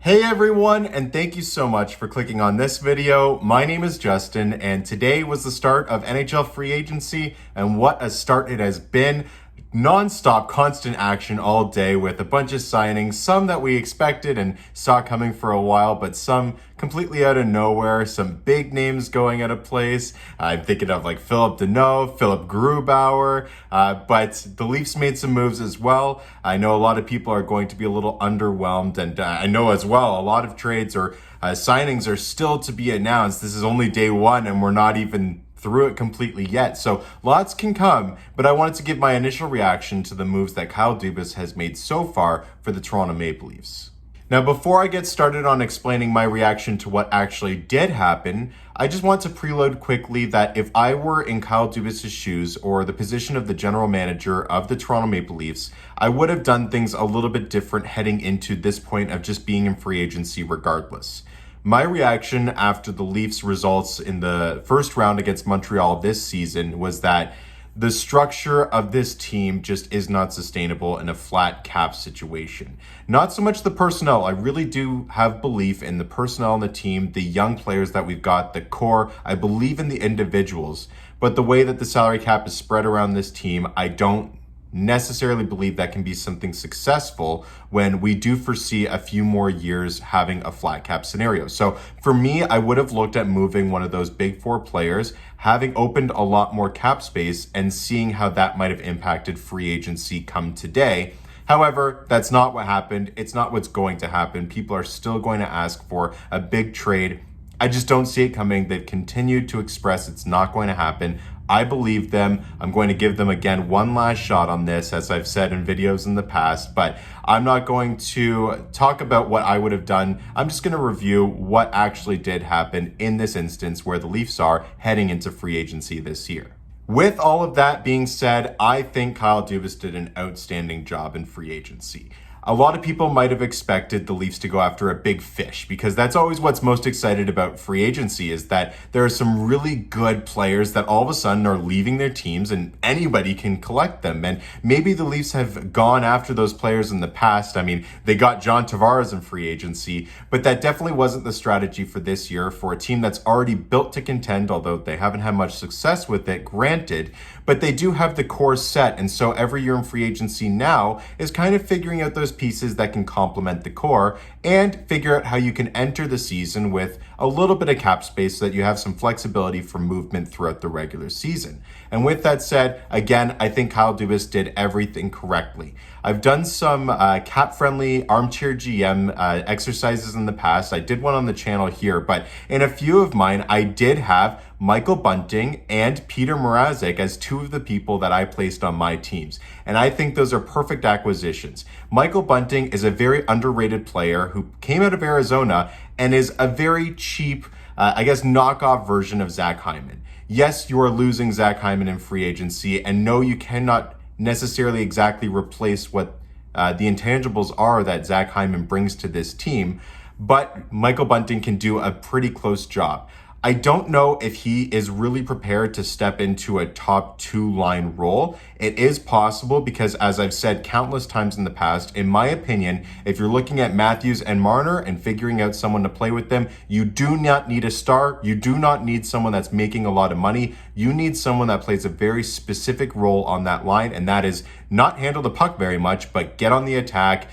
Hey everyone, and thank you so much for clicking on this video. My name is Justin, and today was the start of NHL free agency, and what a start it has been. Non-stop, constant action all day with a bunch of signings, some that we expected and saw coming for a while, but some completely out of nowhere, some big names going out of place. I'm thinking of like Philip Deneau, Philip Grubauer, but the Leafs made some moves as well. I know a lot of people are going to be a little underwhelmed, and I know as well a lot of trades or signings are still to be announced. This is only day one and we're not even through it completely yet. So lots can come, but I wanted to give my initial reaction to the moves that Kyle Dubas has made so far for the Toronto Maple Leafs. Now, before I get started on explaining my reaction to what actually did happen, I just want to preload quickly that if I were in Kyle Dubas' shoes or the position of the general manager of the Toronto Maple Leafs, I would have done things a little bit different heading into this point of just being in free agency regardless. My reaction after the Leafs results in the first round against Montreal this season was that the structure of this team just is not sustainable in a flat cap situation. Not so much the personnel. I really do have belief in the personnel on the team, the young players that we've got, the core. I believe in the individuals. But the way that the salary cap is spread around this team, I don't necessarily believe that can be something successful when we do foresee a few more years having a flat cap scenario. So for me, I would have looked at moving one of those big four players, having opened a lot more cap space and seeing how that might have impacted free agency come today. However, that's not what happened. It's not what's going to happen. People are still going to ask for a big trade. I just don't see it coming. They've continued to express it's not going to happen. I believe them. I'm going to give them again one last shot on this, as I've said in videos in the past, but I'm not going to talk about what I would have done. I'm just going to review what actually did happen in this instance where the Leafs are heading into free agency this year. With all of that being said, I think Kyle Dubas did an outstanding job in free agency. A lot of people might have expected the Leafs to go after a big fish because that's always what's most excited about free agency is that there are some really good players that all of a sudden are leaving their teams and anybody can collect them. And maybe the Leafs have gone after those players in the past. I mean, they got John Tavares in free agency, but that definitely wasn't the strategy for this year for a team that's already built to contend, although they haven't had much success with it, granted, but they do have the core set. And so every year in free agency now is kind of figuring out those pieces that can complement the core and figure out how you can enter the season with a little bit of cap space so that you have some flexibility for movement throughout the regular season. And with that said, again, I think Kyle Dubas did everything correctly. I've done some cap-friendly armchair GM exercises in the past. I did one on the channel here, but in a few of mine, I did have Michael Bunting and Peter Mrazek as two of the people that I placed on my teams. And I think those are perfect acquisitions. Michael Bunting is a very underrated player who came out of Arizona and is a very cheap, knockoff version of Zach Hyman. Yes, you are losing Zach Hyman in free agency, and no, you cannot necessarily exactly replace what the intangibles are that Zach Hyman brings to this team, but Michael Bunting can do a pretty close job. I don't know if he is really prepared to step into a top two line role. It is possible because, as I've said countless times in the past, in my opinion, if you're looking at Matthews and Marner and figuring out someone to play with them, you do not need a star. You do not need someone that's making a lot of money. You need someone that plays a very specific role on that line, and that is not handle the puck very much, but get on the attack,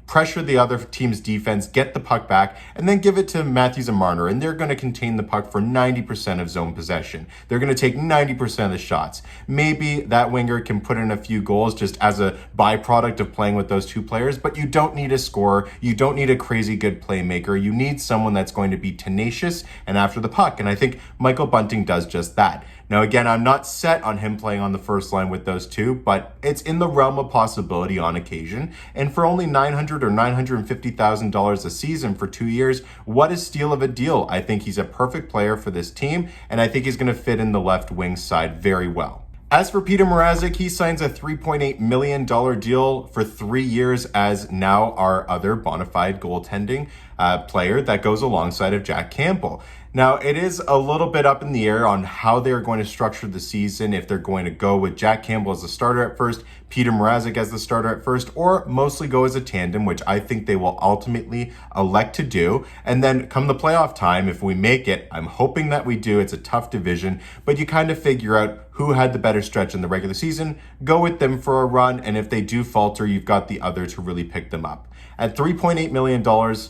pressure the other team's defense, get the puck back, and then give it to Matthews and Marner, and they're going to contain the puck for 90% of zone possession. They're going to take 90% of the shots. Maybe that winger can put in a few goals just as a byproduct of playing with those two players, but you don't need a scorer. You don't need a crazy good playmaker. You need someone that's going to be tenacious and after the puck, and I think Michael Bunting does just that. Now, again, I'm not set on him playing on the first line with those two, but it's in the realm of possibility on occasion. And for only $900,000 or $950,000 a season for 2 years, what a steal of a deal. I think he's a perfect player for this team, and I think he's going to fit in the left wing side very well. As for Peter Mrazek, he signs a $3.8 million deal for 3 years as now our other bona fide goaltending player that goes alongside of Jack Campbell. Now, it is a little bit up in the air on how they're going to structure the season, if they're going to go with Jack Campbell as the starter at first, Peter Mrazek as the starter at first, or mostly go as a tandem, which I think they will ultimately elect to do. And then come the playoff time, if we make it, I'm hoping that we do. It's a tough division, but you kind of figure out who had the better stretch in the regular season, go with them for a run, and if they do falter, you've got the other to really pick them up. At $3.8 million,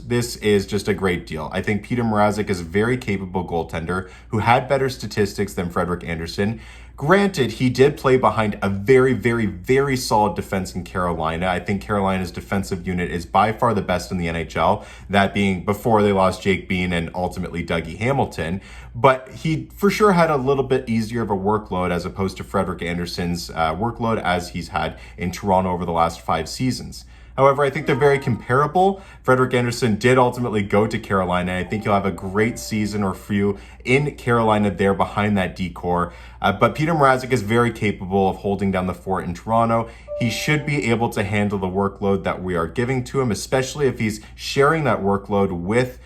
this is just a great deal. I think Peter Mrazek is a very capable goaltender who had better statistics than Frederik Andersen. Granted, he did play behind a very, very, very solid defense in Carolina. I think Carolina's defensive unit is by far the best in the NHL, that being before they lost Jake Bean and ultimately Dougie Hamilton. But he for sure had a little bit easier of a workload as opposed to Frederik Andersen's workload as he's had in Toronto over the last 5 seasons. However, I think they're very comparable. Frederik Andersen did ultimately go to Carolina. I think he'll have a great season or few in Carolina there behind that decor. But Peter Mrazek is very capable of holding down the fort in Toronto. He should be able to handle the workload that we are giving to him, especially if he's sharing that workload with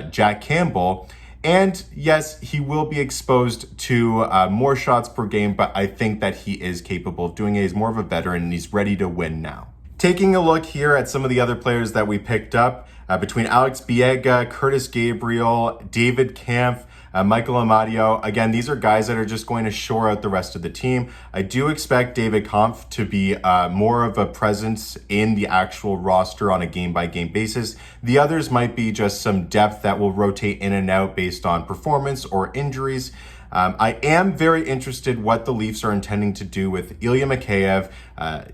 Jack Campbell. And yes, he will be exposed to more shots per game, but I think that he is capable of doing it. He's more of a veteran and he's ready to win now. Taking a look here at some of the other players that we picked up, between Alex Biega, Curtis Gabriel, David Kampf, Michael Amadio. Again, these are guys that are just going to shore out the rest of the team. I do expect David Kampf to be more of a presence in the actual roster on a game-by-game basis. The others might be just some depth that will rotate in and out based on performance or injuries. I am very interested what the Leafs are intending to do with Ilya Mikheyev,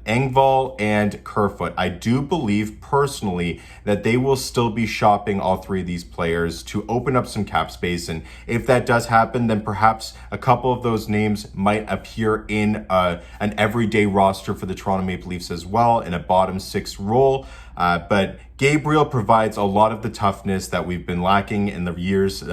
Engvall, and Kerfoot. I do believe personally that they will still be shopping all 3 of these players to open up some cap space. And if that does happen, then perhaps a couple of those names might appear in an everyday roster for the Toronto Maple Leafs as well, in a bottom 6 role. But Gabriel provides a lot of the toughness that we've been lacking in the years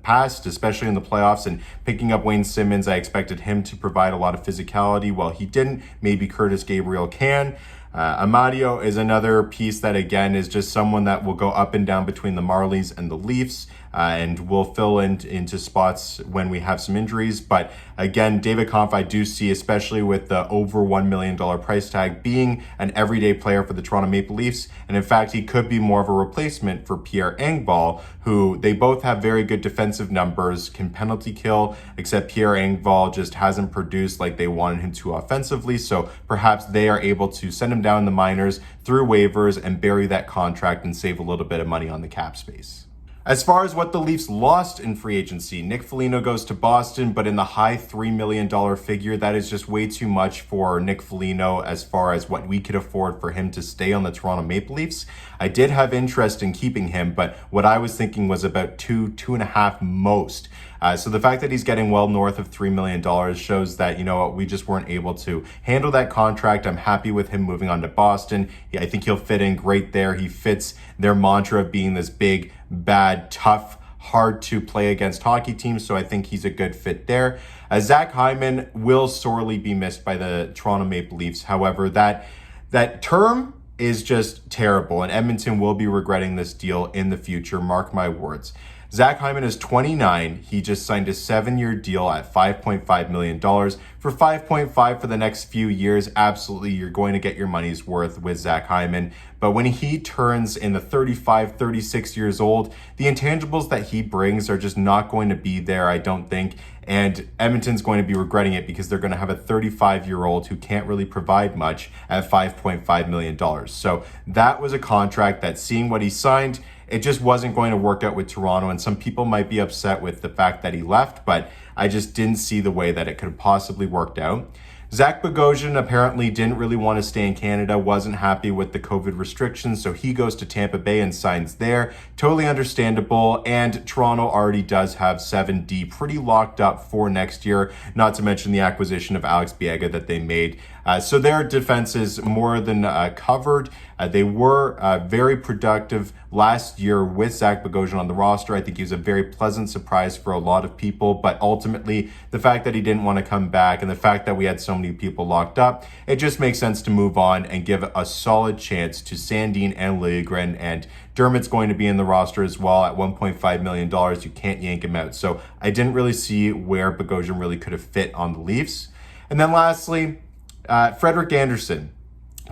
past, especially in the playoffs. And picking up Wayne Simmons, I expected him to provide a lot of physicality. Well, he didn't. Maybe Curtis Gabriel can. Amadio is another piece that, again, is just someone that will go up and down between the Marlies and the Leafs. And will fill into spots when we have some injuries. But again, David Kampf, I do see, especially with the over $1 million price tag, being an everyday player for the Toronto Maple Leafs. And in fact, he could be more of a replacement for Pierre Engvall, who they both have very good defensive numbers, can penalty kill, except Pierre Engvall just hasn't produced like they wanted him to offensively. So perhaps they are able to send him down the minors through waivers and bury that contract and save a little bit of money on the cap space. As far as what the Leafs lost in free agency, Nick Foligno goes to Boston, but in the high $3 million figure, that is just way too much for Nick Foligno as far as what we could afford for him to stay on the Toronto Maple Leafs. I did have interest in keeping him, but what I was thinking was about 2.5 most. So the fact that he's getting well north of $3 million shows that, you know what, we just weren't able to handle that contract. I'm happy with him moving on to Boston. I think he'll fit in great there. He fits their mantra of being this big, bad, tough, hard to play against hockey team. So I think he's a good fit there. Zach Hyman will sorely be missed by the Toronto Maple Leafs. However, that term is just terrible, and Edmonton will be regretting this deal in the future. Mark my words. Zach Hyman is 29. He just signed a 7-year deal at $5.5 million. For $5.5 for the next few years, absolutely, you're going to get your money's worth with Zach Hyman. But when he turns in the 35, 36 years old, the intangibles that he brings are just not going to be there, I don't think. And Edmonton's going to be regretting it because they're going to have a 35-year-old who can't really provide much at $5.5 million. So that was a contract that, seeing what he signed, it just wasn't going to work out with Toronto. And some people might be upset with the fact that he left, but I just didn't see the way that it could have possibly worked out. Zach Bogosian apparently didn't really want to stay in Canada, wasn't happy with the COVID restrictions, so he goes to Tampa Bay and signs there. Totally understandable, and Toronto already does have 7D pretty locked up for next year, not to mention the acquisition of Alex Biega that they made So their defense is more than covered. They were very productive last year with Zach Bogosian on the roster. I think he was a very pleasant surprise for a lot of people, but ultimately the fact that he didn't want to come back and the fact that we had so many people locked up, it just makes sense to move on and give a solid chance to Sandin and Liljegren, and Dermott's going to be in the roster as well at $1.5 million. You can't yank him out. So I didn't really see where Bogosian really could have fit on the Leafs. And then lastly, Frederik Andersen.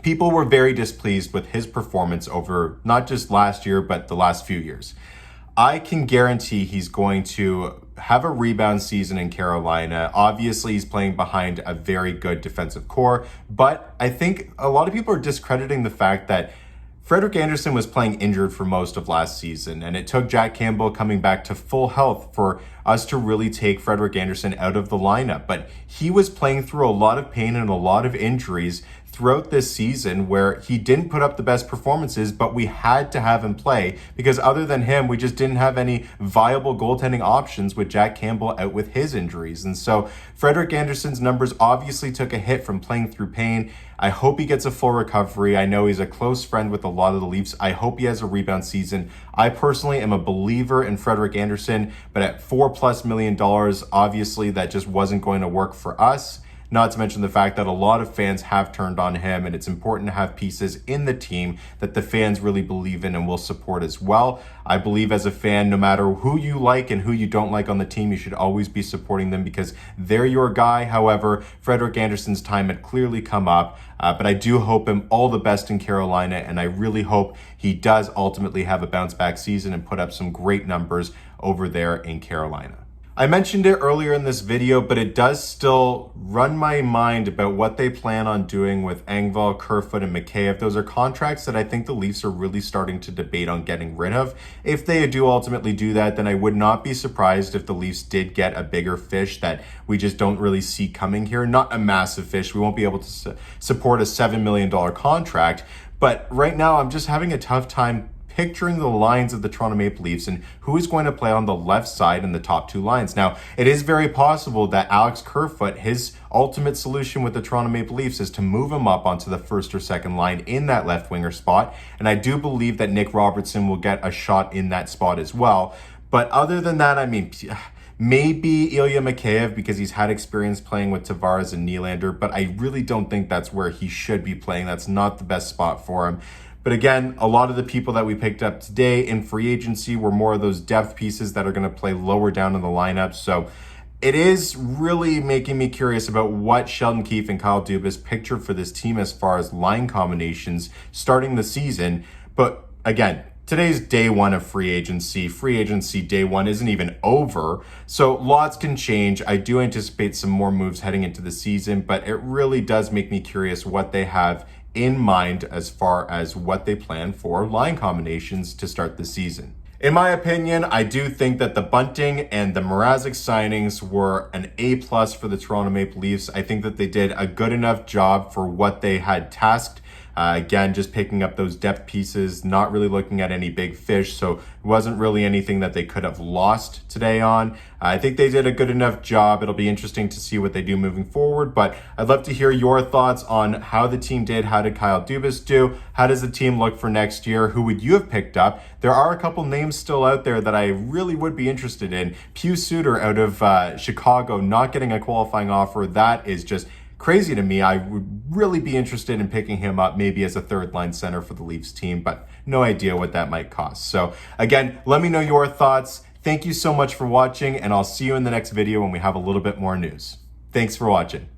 People were very displeased with his performance over not just last year, but the last few years. I can guarantee he's going to have a rebound season in Carolina. Obviously, he's playing behind a very good defensive core, but I think a lot of people are discrediting the fact that Frederik Andersen was playing injured for most of last season, and it took Jack Campbell coming back to full health for us to really take Frederik Andersen out of the lineup. But he was playing through a lot of pain and a lot of injuries throughout this season where he didn't put up the best performances, but we had to have him play because other than him, we just didn't have any viable goaltending options with Jack Campbell out with his injuries. And so Frederik Andersen's numbers obviously took a hit from playing through pain. I hope he gets a full recovery. I know he's a close friend with a lot of the Leafs. I hope he has a rebound season. I personally am a believer in Frederik Andersen, but at $4+ million, obviously that just wasn't going to work for us. Not to mention the fact that a lot of fans have turned on him, and it's important to have pieces in the team that the fans really believe in and will support as well. I believe as a fan, no matter who you like and who you don't like on the team, you should always be supporting them because they're your guy. However, Frederik Andersen's time had clearly come up, but I do hope him all the best in Carolina, and I really hope he does ultimately have a bounce back season and put up some great numbers over there in Carolina. I mentioned it earlier in this video, but it does still run my mind about what they plan on doing with Engvall, Kerfoot, and Mikheyev. Those are contracts that I think the Leafs are really starting to debate on getting rid of. If they do ultimately do that, then I would not be surprised if the Leafs did get a bigger fish that we just don't really see coming here. Not a massive fish. We won't be able to support a $7 million contract. But right now, I'm just having a tough time picturing the lines of the Toronto Maple Leafs and who is going to play on the left side in the top two lines. Now, it is very possible that Alex Kerfoot, his ultimate solution with the Toronto Maple Leafs is to move him up onto the first or second line in that left winger spot. And I do believe that Nick Robertson will get a shot in that spot as well. But other than that, I mean, maybe Ilya Mikheyev because he's had experience playing with Tavares and Nylander, but I really don't think that's where he should be playing. That's not the best spot for him. But again, a lot of the people that we picked up today in free agency were more of those depth pieces that are going to play lower down in the lineup. So it is really making me curious about what Sheldon Keefe and Kyle Dubas pictured for this team as far as line combinations starting the season. But again, today's day one of free agency. Free agency day one isn't even over, so lots can change. I do anticipate some more moves heading into the season, but it really does make me curious what they have in mind as far as what they plan for line combinations to start the season. In my opinion, I do think that the Bunting and the Mrazek signings were an A+ for the Toronto Maple Leafs. I think that they did a good enough job for what they had tasked. Again, just picking up those depth pieces, not really looking at any big fish, so it wasn't really anything that they could have lost today on. I think they did a good enough job. It'll be interesting to see what they do moving forward, but I'd love to hear your thoughts on how the team did. How did Kyle Dubas do? How does the team look for next year? Who would you have picked up? There are a couple names still out there that I really would be interested in. Pius Suter out of Chicago, not getting a qualifying offer. That is just crazy to me. I would really be interested in picking him up maybe as a third line center for the Leafs team, but no idea what that might cost. So again, let me know your thoughts. Thank you so much for watching, and I'll see you in the next video when we have a little bit more news. Thanks for watching.